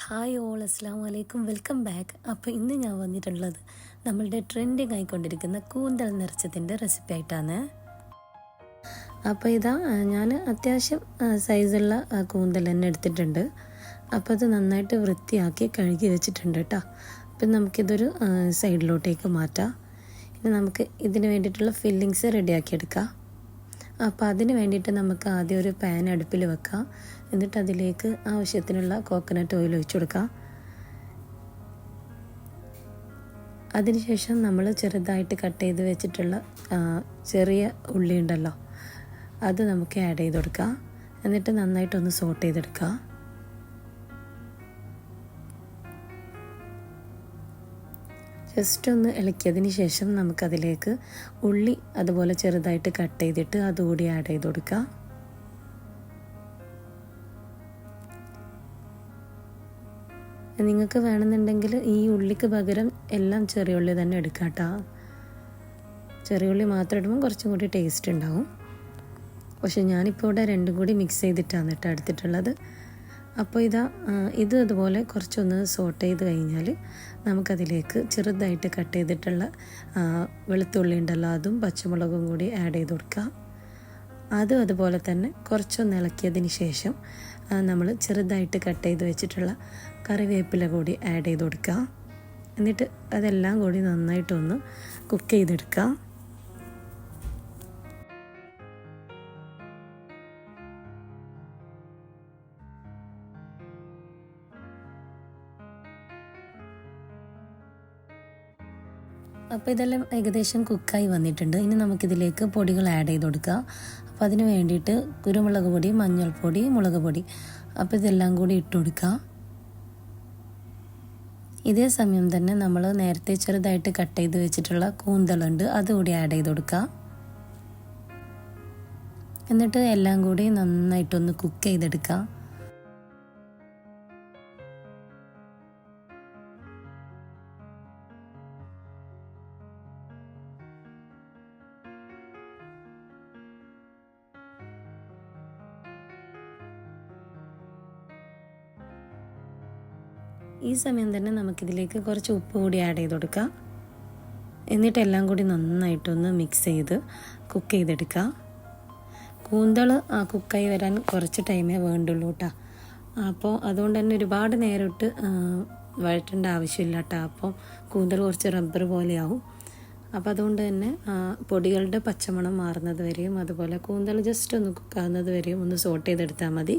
Hi all, അസ്സാം വലൈക്കും, welcome back. അപ്പോൾ ഇന്ന് ഞാൻ വന്നിട്ടുള്ളത് നമ്മളുടെ ട്രെൻഡിങ് ആയിക്കൊണ്ടിരിക്കുന്ന കൂന്തൽ നിറച്ചതിൻ്റെ റെസിപ്പി ആയിട്ടാണ്. അപ്പോൾ ഇതാ ഞാൻ അത്യാവശ്യം സൈസുള്ള കൂന്തൽ തന്നെ എടുത്തിട്ടുണ്ട്. അപ്പോൾ അത് നന്നായിട്ട് വൃത്തിയാക്കി കഴുകി വെച്ചിട്ടുണ്ട് കേട്ടോ. അപ്പം നമുക്കിതൊരു സൈഡിലോട്ടേക്ക് മാറ്റാം. ഇനി നമുക്ക് ഇതിന് വേണ്ടിയിട്ടുള്ള ഫില്ലിങ്സ് റെഡിയാക്കി എടുക്കാം. അപ്പോൾ അതിന് വേണ്ടിയിട്ട് നമുക്ക് ആദ്യം ഒരു പാൻ അടുപ്പിൽ വെക്കാം. എന്നിട്ട് അതിലേക്ക് ആവശ്യത്തിനുള്ള കോക്കനട്ട് ഓയിൽ ഒഴിച്ചു കൊടുക്കാം. അതിനുശേഷം നമ്മൾ ചെറുതായിട്ട് കട്ട് ചെയ്ത് വെച്ചിട്ടുള്ള ചെറിയ ഉള്ളി ഉണ്ടല്ലോ, അത് നമുക്ക് ആഡ് ചെയ്ത് കൊടുക്കാം. എന്നിട്ട് നന്നായിട്ടൊന്ന് സോട്ട് ചെയ്തെടുക്കുക. ജസ്റ്റ് ഒന്ന് ഇളക്കിയതിന് ശേഷം നമുക്കതിലേക്ക് ഉള്ളി അതുപോലെ ചെറുതായിട്ട് കട്ട് ചെയ്തിട്ട് അതുകൂടി ആഡ് ചെയ്ത് കൊടുക്കുക. നിങ്ങൾക്ക് വേണമെന്നുണ്ടെങ്കിൽ ഈ ഉള്ളിക്ക് പകരം എല്ലാം ചെറിയ ഉള്ളി തന്നെ എടുക്കാം കേട്ടോ. ചെറിയ ഉള്ളി മാത്രം ഇടുമ്പോൾ കുറച്ചും കൂടി ടേസ്റ്റ് ഉണ്ടാവും. പക്ഷെ ഞാനിപ്പോൾ ഇവിടെ രണ്ടും കൂടി മിക്സ് ചെയ്തിട്ടാണ് കേട്ടോ എടുത്തിട്ടുള്ളത്. അപ്പോൾ ഇത് അതുപോലെ കുറച്ചൊന്ന് സോട്ട് ചെയ്ത് കഴിഞ്ഞാൽ നമുക്കതിലേക്ക് ചെറുതായിട്ട് കട്ട് ചെയ്തിട്ടുള്ള വെളുത്തുള്ളി ഉണ്ടല്ലോ, അതും പച്ചമുളകും കൂടി ആഡ് ചെയ്ത് കൊടുക്കാം. അതും അതുപോലെ തന്നെ കുറച്ചൊന്ന് ഇളക്കിയതിന് ശേഷം നമ്മൾ ചെറുതായിട്ട് കട്ട് ചെയ്ത് വെച്ചിട്ടുള്ള കറിവേപ്പില കൂടി ആഡ് ചെയ്ത് കൊടുക്കുക. എന്നിട്ട് അതെല്ലാം കൂടി നന്നായിട്ടൊന്ന് കുക്ക് ചെയ്തെടുക്കുക. അപ്പോൾ ഇതെല്ലാം ഏകദേശം കുക്കായി വന്നിട്ടുണ്ട്. ഇനി നമുക്കിതിലേക്ക് പൊടികൾ ആഡ് ചെയ്ത് കൊടുക്കുക. അപ്പോൾ അതിന് വേണ്ടിയിട്ട് കുരുമുളക് പൊടി, മഞ്ഞൾപ്പൊടി, മുളക് പൊടി, അപ്പോൾ ഇതെല്ലാം കൂടി ഇട്ട് കൊടുക്കുക. ഇതേ സമയം തന്നെ നമ്മൾ നേരത്തെ ചെറുതായിട്ട് കട്ട് ചെയ്ത് വെച്ചിട്ടുള്ള കൂന്തലുണ്ട്, അതുകൂടി ആഡ് ചെയ്ത് കൊടുക്കുക. എന്നിട്ട് എല്ലാം കൂടി നന്നായിട്ടൊന്ന് കുക്ക് ചെയ്തെടുക്കുക. ഈ സമയം തന്നെ നമുക്കിതിലേക്ക് കുറച്ച് ഉപ്പ് കൂടി ആഡ് ചെയ്ത് കൊടുക്കാം. എന്നിട്ട് എല്ലാം കൂടി നന്നായിട്ടൊന്ന് മിക്സ് ചെയ്ത് കുക്ക് ചെയ്തെടുക്കുക. കൂന്തൾ കുക്കായി വരാൻ കുറച്ച് ടൈമേ വേണ്ടുള്ളൂ കേട്ടോ. അപ്പോൾ അതുകൊണ്ട് തന്നെ ഒരുപാട് നേരിട്ട് വഴറ്റേണ്ട ആവശ്യമില്ല കേട്ടോ. അപ്പോൾ കൂന്തൾ കുറച്ച് റബ്ബർ പോലെയാവും. അപ്പോൾ അതുകൊണ്ട് തന്നെ പൊടികളുടെ പച്ചമണം മാറുന്നത് വരെയും അതുപോലെ കൂന്തൾ ജസ്റ്റ് ഒന്ന് കുക്കാവുന്നത് വരെയും ഒന്ന് സോട്ട് ചെയ്തെടുത്താൽ മതി.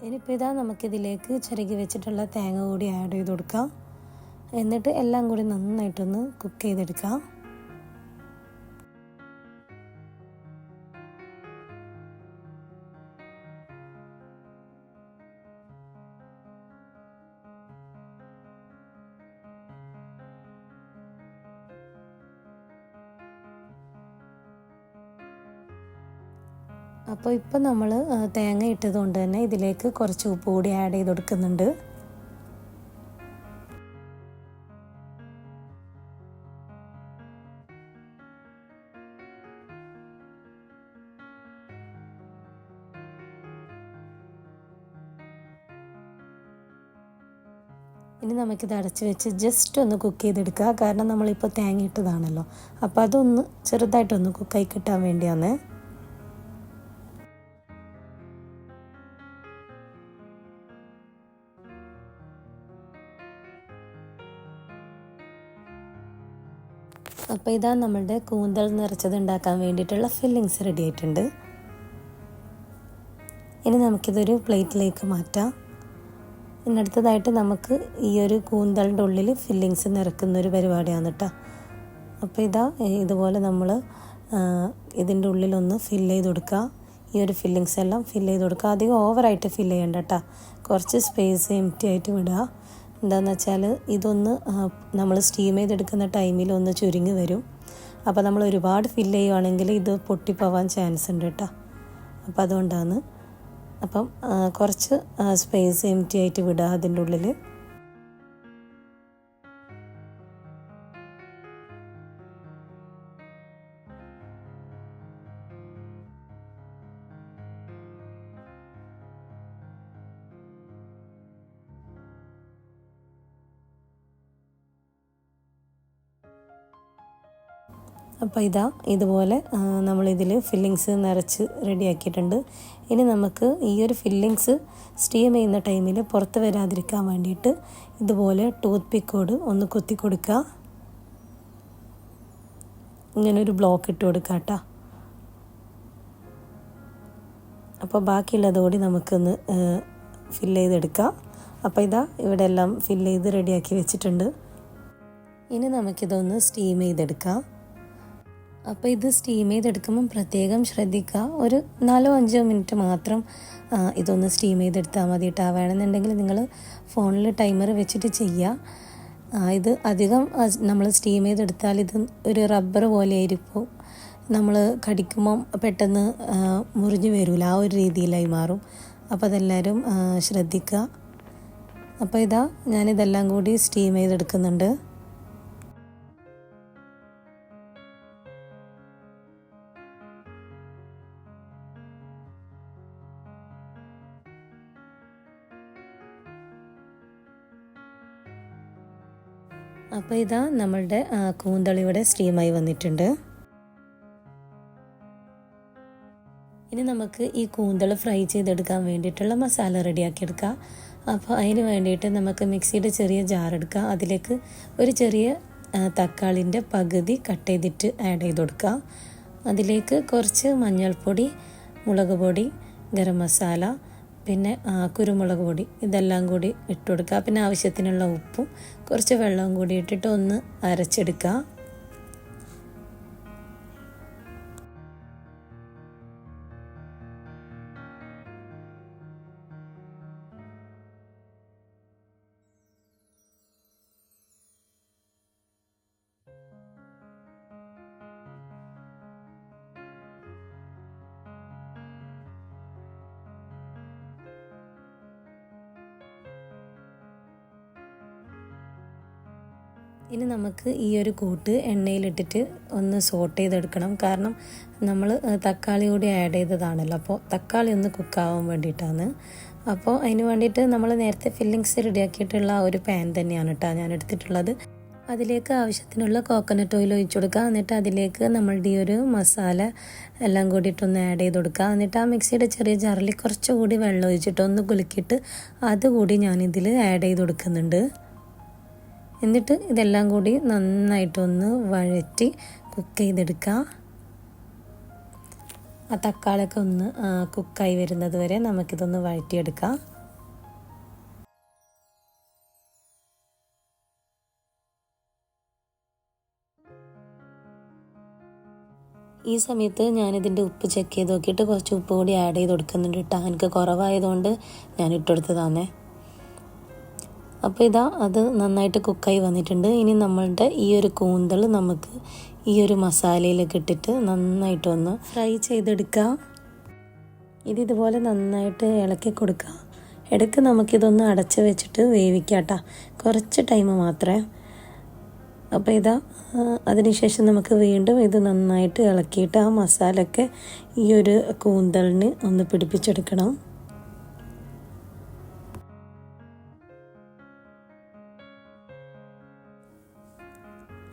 ഇനിയിപ്പോൾ നമുക്കിതിലേക്ക് ചിരകി വെച്ചിട്ടുള്ള തേങ്ങ കൂടി ആഡ് ചെയ്ത് കൊടുക്കാം. എന്നിട്ട് എല്ലാം കൂടി നന്നായിട്ടൊന്ന് കുക്ക് ചെയ്തെടുക്കാം. അപ്പോൾ ഇപ്പം നമ്മൾ തേങ്ങ ഇട്ടത് കൊണ്ട് തന്നെ ഇതിലേക്ക് കുറച്ച് ഉപ്പ് കൂടി ആഡ് ചെയ്ത് കൊടുക്കുന്നുണ്ട്. ഇനി നമുക്കിത് അടച്ച് വെച്ച് ജസ്റ്റ് ഒന്ന് കുക്ക് ചെയ്തെടുക്കുക. കാരണം നമ്മളിപ്പോൾ തേങ്ങ ഇട്ടതാണല്ലോ, അപ്പോൾ അതൊന്ന് ചെറുതായിട്ടൊന്ന് കുക്കായി കിട്ടാൻ വേണ്ടിയാണ്. അപ്പോൾ നമ്മളുടെ കൂന്തൽ നിറച്ചത് ഉണ്ടാക്കാൻ വേണ്ടിയിട്ടുള്ള ഫില്ലിങ്സ് റെഡി ആയിട്ടുണ്ട്. ഇനി നമുക്കിതൊരു പ്ലേറ്റിലേക്ക് മാറ്റാം. ഇനി അടുത്തതായിട്ട് നമുക്ക് ഈ ഒരു കൂന്തലിൻ്റെ ഉള്ളിൽ ഫില്ലിങ്സ് നിറക്കുന്നൊരു പരിപാടിയാണ് കേട്ടോ. അപ്പോൾ ഇതുപോലെ നമ്മൾ ഇതിൻ്റെ ഉള്ളിലൊന്ന് ഫില്ല് ചെയ്ത് കൊടുക്കുക. ഈ ഒരു ഫില്ലിങ്സ് എല്ലാം ഫില്ല് ചെയ്ത് കൊടുക്കുക. അധികം ഓവറായിട്ട് ഫില്ല് ചെയ്യണ്ട കേട്ടോ. കുറച്ച് സ്പേസ് എംപ്റ്റി ആയിട്ട് വിടുക. എന്താണെന്ന് വെച്ചാൽ ഇതൊന്ന് നമ്മൾ സ്റ്റീം ചെയ്തെടുക്കുന്ന ടൈമിൽ ഒന്ന് ചുരുങ്ങി വരും. അപ്പോൾ നമ്മൾ ഒരുപാട് ഫില്ല് ചെയ്യുവാണെങ്കിൽ ഇത് പൊട്ടിപ്പോവാൻ ചാൻസ് ഉണ്ട് കേട്ടോ. അപ്പോൾ അതുകൊണ്ടാണ്. അപ്പം കുറച്ച് സ്പേസ് എംപ്റ്റി ആയിട്ട് വിടുക അതിൻ്റെ ഉള്ളിൽ. അപ്പോൾ ഇതാ ഇതുപോലെ നമ്മളിതിൽ ഫില്ലിങ്സ് നിറച്ച് റെഡിയാക്കിയിട്ടുണ്ട്. ഇനി നമുക്ക് ഈ ഒരു ഫില്ലിങ്സ് സ്റ്റീം ചെയ്യുന്ന ടൈമിൽ പുറത്ത് വരാതിരിക്കാൻ വേണ്ടിയിട്ട് ഇതുപോലെ ടൂത്ത് പിക്കോട് ഒന്ന് കുത്തി കൊടുക്കുക. ഇങ്ങനൊരു ബ്ലോക്ക് ഇട്ട് കൊടുക്കുക കേട്ടോ. അപ്പോൾ ബാക്കിയുള്ളതോടെ നമുക്കൊന്ന് ഫില്ല് ചെയ്തെടുക്കാം. അപ്പോൾ ഇതാ ഇവിടെ എല്ലാം ഫില്ല് ചെയ്ത് റെഡിയാക്കി വെച്ചിട്ടുണ്ട്. ഇനി നമുക്കിതൊന്ന് സ്റ്റീം ചെയ്തെടുക്കാം. അപ്പോൾ ഇത് സ്റ്റീം ചെയ്തെടുക്കുമ്പം പ്രത്യേകം ശ്രദ്ധിക്കുക, ഒരു 4-5 മിനിറ്റ് മാത്രം ഇതൊന്ന് സ്റ്റീം ചെയ്തെടുത്താൽ മതി കേട്ടോ. വേണമെന്നുണ്ടെങ്കിൽ നിങ്ങൾ ഫോണിൽ ടൈമർ വെച്ചിട്ട് ചെയ്യുക. ഇത് അധികം നമ്മൾ സ്റ്റീം ചെയ്തെടുത്താൽ ഇത് ഒരു റബ്ബർ പോലെ ആയിരിക്കും, നമ്മൾ കടിക്കുമ്പം പെട്ടെന്ന് മുറിഞ്ഞു വരില്ല, ആ ഒരു രീതിയിലായി മാറും. അപ്പോൾ അതെല്ലാവരും ശ്രദ്ധിക്കുക. അപ്പോൾ ഇതാ ഞാനിതെല്ലാം കൂടി സ്റ്റീം ചെയ്തെടുക്കുന്നുണ്ട്. അപ്പോൾ ഇതാ നമ്മളുടെ കൂന്തളിവിടെ സ്റ്റീമായി വന്നിട്ടുണ്ട്. ഇനി നമുക്ക് ഈ കൂന്തൾ ഫ്രൈ ചെയ്തെടുക്കാൻ വേണ്ടിയിട്ടുള്ള മസാല റെഡിയാക്കിയെടുക്കാം. അപ്പോൾ അതിന് വേണ്ടിയിട്ട് നമുക്ക് മിക്സിയുടെ ചെറിയ ജാർ എടുക്കുക. അതിലേക്ക് ഒരു ചെറിയ തക്കാളിൻ്റെ പകുതി കട്ട് ചെയ്തിട്ട് ആഡ് ചെയ്ത് കൊടുക്കുക. അതിലേക്ക് കുറച്ച് മഞ്ഞൾപ്പൊടി, മുളക് പൊടി, ഗരം മസാല, പിന്നെ കുരുമുളക് പൊടി ഇതെല്ലാം കൂടി ഇട്ട് കൊടുക്കുക. പിന്നെ ആവശ്യത്തിനുള്ള ഉപ്പും കുറച്ച് വെള്ളവും കൂടി ഇട്ടിട്ട് ഒന്ന് അരച്ചെടുക്കുക. ഇനി നമുക്ക് ഈ ഒരു കൂട്ട് എണ്ണയിലിട്ടിട്ട് ഒന്ന് സോട്ട് ചെയ്തെടുക്കണം. കാരണം നമ്മൾ തക്കാളി കൂടി ആഡ് ചെയ്തതാണല്ലോ, അപ്പോൾ തക്കാളി ഒന്ന് കുക്കാവാൻ വേണ്ടിയിട്ടാണ്. അപ്പോൾ അതിന് വേണ്ടിയിട്ട് നമ്മൾ നേരത്തെ ഫില്ലിങ്സ് റെഡിയാക്കിയിട്ടുള്ള ആ ഒരു പാൻ തന്നെയാണ് കേട്ടോ ഞാൻ എടുത്തിട്ടുള്ളത്. അതിലേക്ക് ആവശ്യത്തിനുള്ള കോക്കനട്ട് ഓയിൽ ഒഴിച്ചു കൊടുക്കുക. എന്നിട്ട് അതിലേക്ക് നമ്മളുടെ ഈ ഒരു മസാല എല്ലാം കൂടിയിട്ടൊന്ന് ആഡ് ചെയ്ത് കൊടുക്കുക. എന്നിട്ട് ആ മിക്സിയുടെ ചെറിയ ജാറിൽ കുറച്ചുകൂടി വെള്ളം ഒഴിച്ചിട്ട് ഒന്ന് കുലുക്കിയിട്ട് അതുകൂടി ഞാനിതിൽ ആഡ് ചെയ്ത് കൊടുക്കുന്നുണ്ട്. എന്നിട്ട് ഇതെല്ലാം കൂടി നന്നായിട്ടൊന്ന് വഴറ്റി കുക്ക് ചെയ്തെടുക്കുക. ആ തക്കാളിയൊക്കെ ഒന്ന് കുക്കായി വരുന്നത് വരെ നമുക്കിതൊന്ന് വഴറ്റിയെടുക്കാം. ഈ സമയത്ത് ഞാനിതിൻ്റെ ഉപ്പ് ചെക്ക് ചെയ്ത് നോക്കിയിട്ട് കുറച്ച് ഉപ്പ് കൂടി ആഡ് ചെയ്ത് കൊടുക്കുന്നുണ്ട് കേട്ടോ. എനിക്ക് കുറവായതുകൊണ്ട് ഞാൻ ഇട്ടെടുത്തതാണേ. അപ്പോൾ ഇതാ അത് നന്നായിട്ട് കുക്കായി വന്നിട്ടുണ്ട്. ഇനി നമ്മളുടെ ഈ ഒരു കൂന്തൽ നമുക്ക് ഈ ഒരു മസാലയിലേക്ക് ഇട്ടിട്ട് നന്നായിട്ടൊന്ന് ഫ്രൈ ചെയ്തെടുക്കാം. ഇതുപോലെ നന്നായിട്ട് ഇളക്കി കൊടുക്കുക. ഇടയ്ക്ക് നമുക്കിതൊന്ന് അടച്ച് വെച്ചിട്ട് വേവിക്കാം കേട്ടോ, കുറച്ച് ടൈം മാത്രമേ. അപ്പോൾ ഇതാ അതിനുശേഷം നമുക്ക് വീണ്ടും ഇത് നന്നായിട്ട് ഇളക്കിയിട്ട് ആ മസാലയൊക്കെ ഈ ഒരു കൂന്തലിന് ഒന്ന് പിടിപ്പിച്ചെടുക്കണം.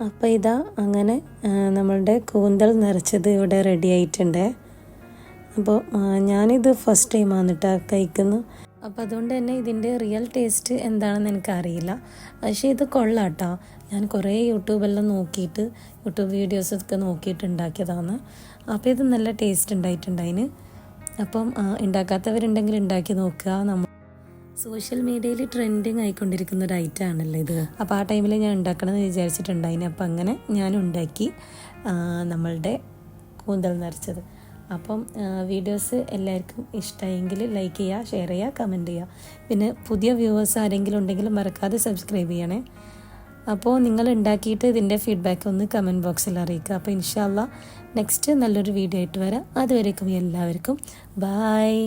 അപ്പോൾ ഇതാ അങ്ങനെ നമ്മളുടെ കൂന്തൽ നിറച്ചത് ഇവിടെ റെഡി ആയിട്ടുണ്ട്. അപ്പോൾ ഞാനിത് ഫസ്റ്റ് ടൈമാണ് കേട്ടോ കഴിക്കുന്നു. അപ്പോൾ അതുകൊണ്ട് തന്നെ ഇതിൻ്റെ റിയൽ ടേസ്റ്റ് എന്താണെന്ന് എനിക്കറിയില്ല. പക്ഷേ ഇത് കൊള്ളാം കേട്ടോ. ഞാൻ കുറേ യൂട്യൂബെല്ലാം നോക്കിയിട്ട് യൂട്യൂബ് വീഡിയോസൊക്കെ നോക്കിയിട്ട് ഉണ്ടാക്കിയതാണ്. അപ്പോൾ ഇത് നല്ല ടേസ്റ്റ് ഉണ്ടായിട്ടുണ്ടായിന്. അപ്പം ഉണ്ടാക്കാത്തവരുണ്ടെങ്കിൽ ഉണ്ടാക്കി നോക്കുക. സോഷ്യൽ മീഡിയയിൽ ട്രെൻഡിങ് ആയിക്കൊണ്ടിരിക്കുന്ന ഒരു ഐറ്റം ആണല്ലോ ഇത്. അപ്പോൾ ആ ടൈമിൽ ഞാൻ ഉണ്ടാക്കണമെന്ന് വിചാരിച്ചിട്ടുണ്ടായിന്. അപ്പം അങ്ങനെ ഞാൻ ഉണ്ടാക്കി നമ്മളുടെ കൂന്തൽ നിറച്ചത്. അപ്പം വീഡിയോസ് എല്ലാവർക്കും ഇഷ്ടമായെങ്കിൽ ലൈക്ക് ചെയ്യുക, ഷെയർ ചെയ്യുക, കമൻറ്റ് ചെയ്യുക. പിന്നെ പുതിയ വ്യൂവേഴ്സ് ആരെങ്കിലും ഉണ്ടെങ്കിൽ മറക്കാതെ സബ്സ്ക്രൈബ് ചെയ്യണേ. അപ്പോൾ നിങ്ങൾ ഉണ്ടാക്കിയിട്ട് ഇതിൻ്റെ ഫീഡ്ബാക്ക് ഒന്ന് കമൻറ്റ് ബോക്സിൽ അറിയിക്കുക. അപ്പോൾ ഇൻഷാ അല്ലാഹ് നെക്സ്റ്റ് നല്ലൊരു വീഡിയോ ആയിട്ട് വരാം. അതുവരേക്കും എല്ലാവർക്കും ബായ്.